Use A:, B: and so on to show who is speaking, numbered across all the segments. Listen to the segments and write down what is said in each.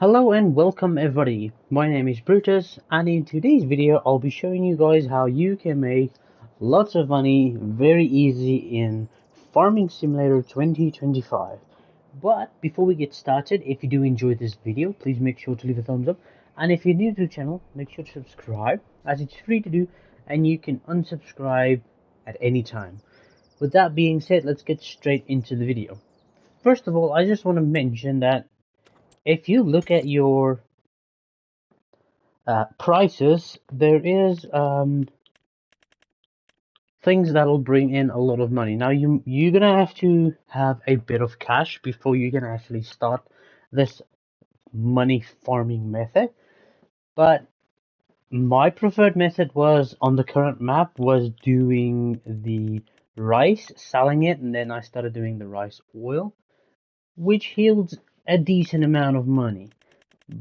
A: Hello and welcome everybody, my name is Brutus and in today's video I'll be showing you guys how you can make lots of money very easy in Farming Simulator 2025. But before we get started, if you do enjoy this video, please make sure to leave a thumbs up, and if you're new to the channel, make sure to subscribe as it's free to do and you can unsubscribe at any time. With that being said, let's get straight into the video. First of all, I just want to mention that if you look at your prices, there is things that'll bring in a lot of money. Now you're gonna have to have a bit of cash before you can actually start this money farming method. But my preferred method was on the current map was doing the rice, selling it, and then I started doing the rice oil, which yields a decent amount of money.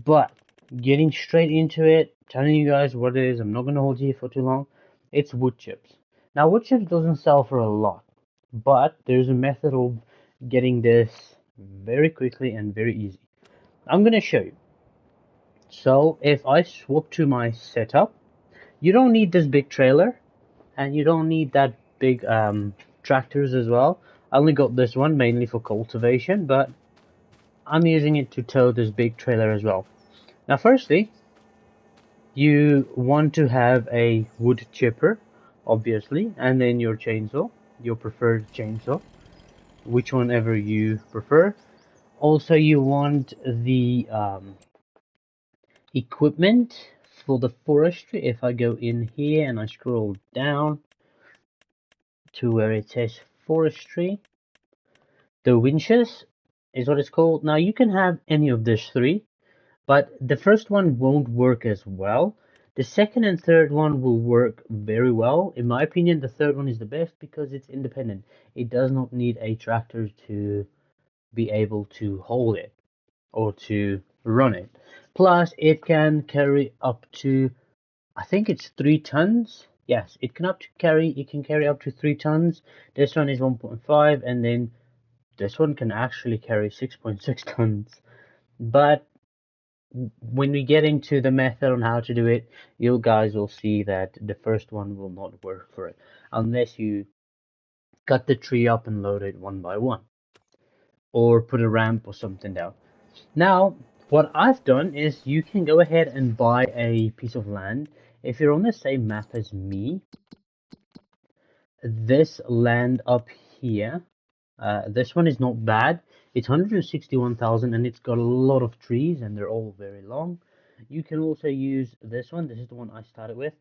A: But getting straight into it, telling you guys what it is, I'm not going to hold you for too long. It's wood chips. Now, wood chips doesn't sell for a lot, but there's a method of getting this very quickly and very easy. I'm going to show you. So, if I swap to my setup, you don't need this big trailer, and you don't need that big tractors as well. I only got this one mainly for cultivation, but I'm using it to tow this big trailer as well. Now, firstly, you want to have a wood chipper, obviously, and then your chainsaw, your preferred chainsaw, which one ever you prefer. Also, you want the equipment for the forestry. If I go in here and I scroll down to where it says forestry, the winches is what it's called. Now, you can have any of these three, but the first one won't work as well. The second and third one will work very well. In my opinion, the third one is the best because it's independent. It does not need a tractor to be able to hold it or to run it. Plus, it can carry up to, I think it's 3 tons. Yes, it can carry up to 3 tons. This one is 1.5, and then this one can actually carry 6.6 tons. But when we get into the method on how to do it, you guys will see that the first one will not work for it unless you cut the tree up and load it one by one or put a ramp or something down. Now, what I've done is you can go ahead and buy a piece of land. If you're on the same map as me, this land up here, this one is not bad. It's 161,000 and it's got a lot of trees and they're all very long. You can also use this one. This is the one I started with,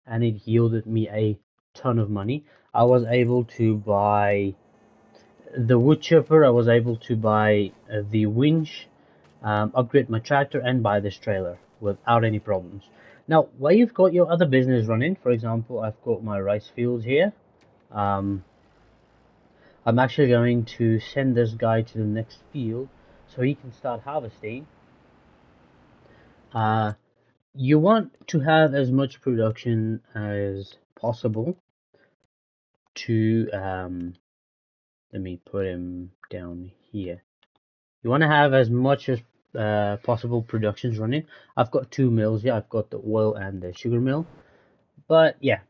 A: and it yielded me a ton of money. I was able to buy the wood chipper, I was able to buy the winch, upgrade my tractor, and buy this trailer without any problems. Now, while you've got your other business running, for example, I've got my rice fields here. I'm actually going to send this guy to the next field so he can start harvesting. You want to have as much production as possible to, let me put him down here. You want to have as much as possible productions running. I've got 2 mills here. I've got the oil and the sugar mill. But yeah,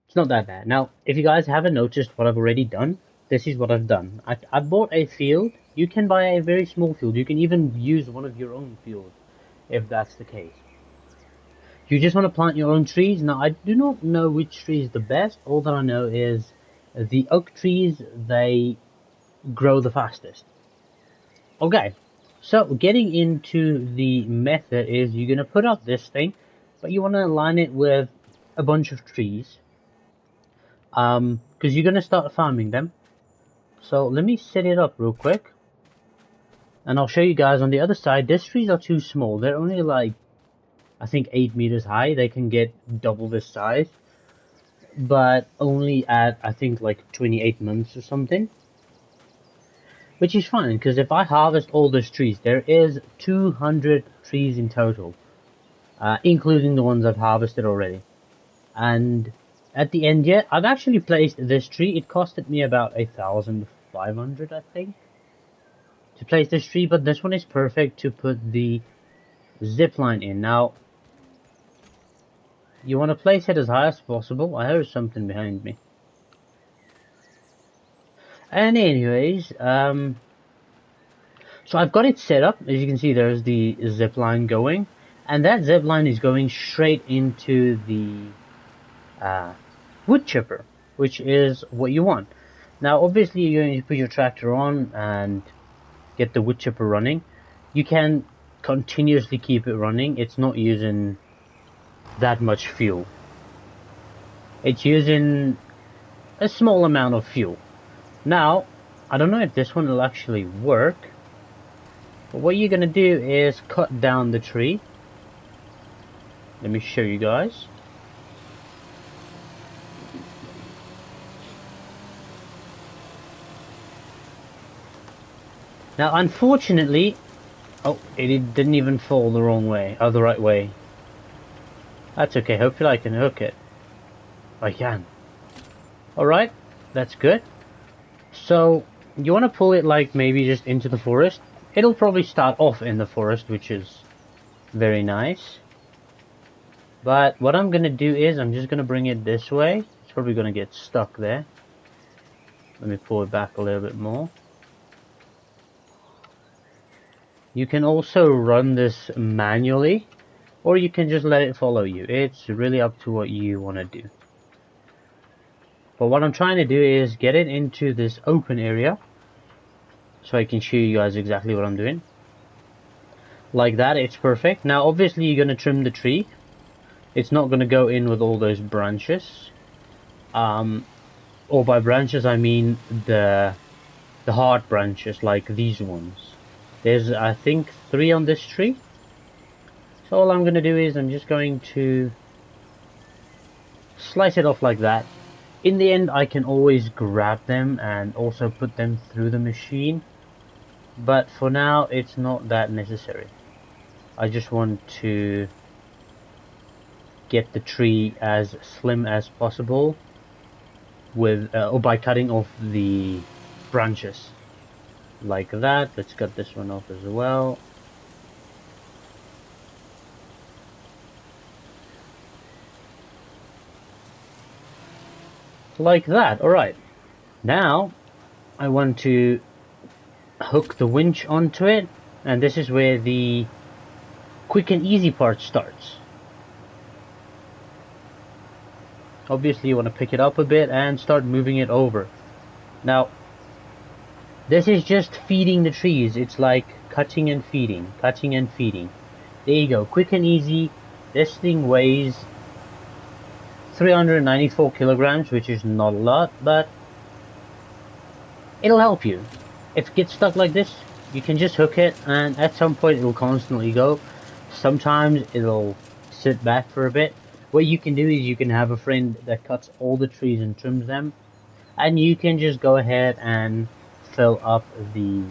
A: it's not that bad. Now, if you guys haven't noticed what I've already done, this is what I've done. I bought a field. You can buy a very small field. You can even use one of your own fields if that's the case. You just want to plant your own trees. Now, I do not know which tree is the best. All that I know is the oak trees, they grow the fastest. Okay, so getting into the method is you're going to put up this thing, but you want to align it with a bunch of trees. Because you're going to start farming them. So let me set it up real quick. And I'll show you guys on the other side. These trees are too small. They're only like, I think 8 meters high. They can get double this size. But only at, I think, like 28 months or something. Which is fine, because if I harvest all those trees, there is 200 trees in total. Including the ones I've harvested already. And at the end, yeah, I've actually placed this tree. It costed me about 1,500, I think, to place this tree. But this one is perfect to put the zip line in. Now, you want to place it as high as possible. I heard something behind me. And anyways, so I've got it set up. As you can see, there's the zip line going, and that zip line is going straight into the wood chipper, which is what you want. Now, obviously, you're going to put your tractor on and get the wood chipper running. You can continuously keep it running. It's not using that much fuel. It's using a small amount of fuel. Now, I don't know if this one will actually work, but what you're gonna do is cut down the tree. Let me show you guys. Now, unfortunately, oh, it didn't even fall the wrong way, or the right way. That's okay, hopefully I can hook it. I can. Alright, that's good. So, you want to pull it like maybe just into the forest. It'll probably start off in the forest, which is very nice. But what I'm going to do is, I'm just going to bring it this way. It's probably going to get stuck there. Let me pull it back a little bit more. You can also run this manually, or you can just let it follow you. It's really up to what you want to do. But what I'm trying to do is get it into this open area, so I can show you guys exactly what I'm doing. Like that, it's perfect. Now obviously you're going to trim the tree. It's not going to go in with all those branches. Or by branches I mean the hard branches, like these ones. There's, I think, 3 on this tree. So all I'm going to do is I'm just going to slice it off like that. In the end, I can always grab them and also put them through the machine. But for now, it's not that necessary. I just want to get the tree as slim as possible with, or by cutting off the branches. Like that. Let's cut this one off as well. Like that. Alright. Now, I want to hook the winch onto it. And this is where the quick and easy part starts. Obviously, you want to pick it up a bit and start moving it over. Now, this is just feeding the trees. It's like cutting and feeding, cutting and feeding. There you go, quick and easy. This thing weighs 394 kilograms, which is not a lot, but it'll help you. If it gets stuck like this, you can just hook it, and at some point it'll constantly go. Sometimes it'll sit back for a bit. What you can do is you can have a friend that cuts all the trees and trims them, and you can just go ahead and fill up the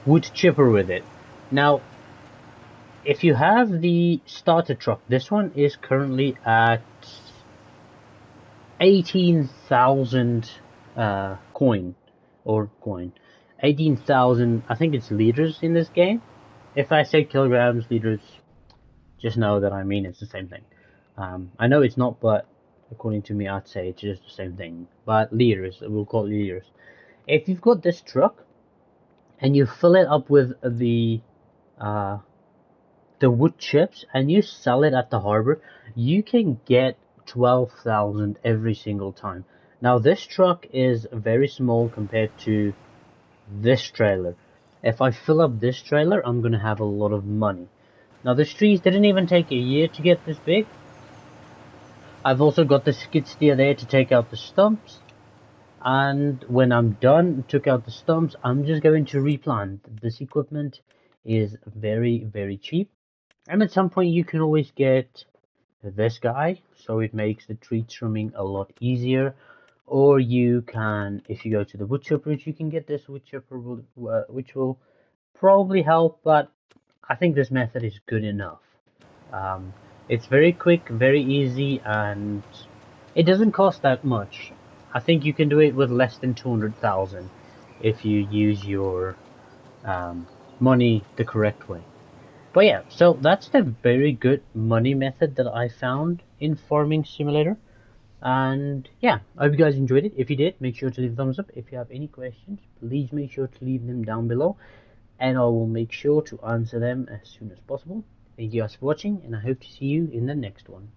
A: wood chipper with it. Now, if you have the starter truck, this one is currently at 18,000 coin, 18,000, I think it's liters in this game. If I say kilograms, liters, just know that I mean it's the same thing. I know it's not, but according to me, I'd say it's just the same thing. But liters, we'll call it liters. If you've got this truck and you fill it up with the wood chips and you sell it at the harbor, you can get 12,000 every single time. Now this truck is very small compared to this trailer. If I fill up this trailer, I'm gonna have a lot of money. Now the trees didn't even take a year to get this big. I've also got the skid steer there to take out the stumps. And when I'm done, took out the stumps, I'm just going to replant. This equipment is very, very cheap. And at some point you can always get this guy, so it makes the tree trimming a lot easier. Or you can, if you go to the wood chippers, you can get this wood chipper, which will probably help, but I think this method is good enough. It's very quick, very easy, and it doesn't cost that much. I think you can do it with less than 200,000 if you use your money the correct way. But yeah, so that's the very good money method that I found in Farming Simulator. And yeah, I hope you guys enjoyed it. If you did, make sure to leave a thumbs up. If you have any questions, please make sure to leave them down below, and I will make sure to answer them as soon as possible. Thank you guys for watching, and I hope to see you in the next one.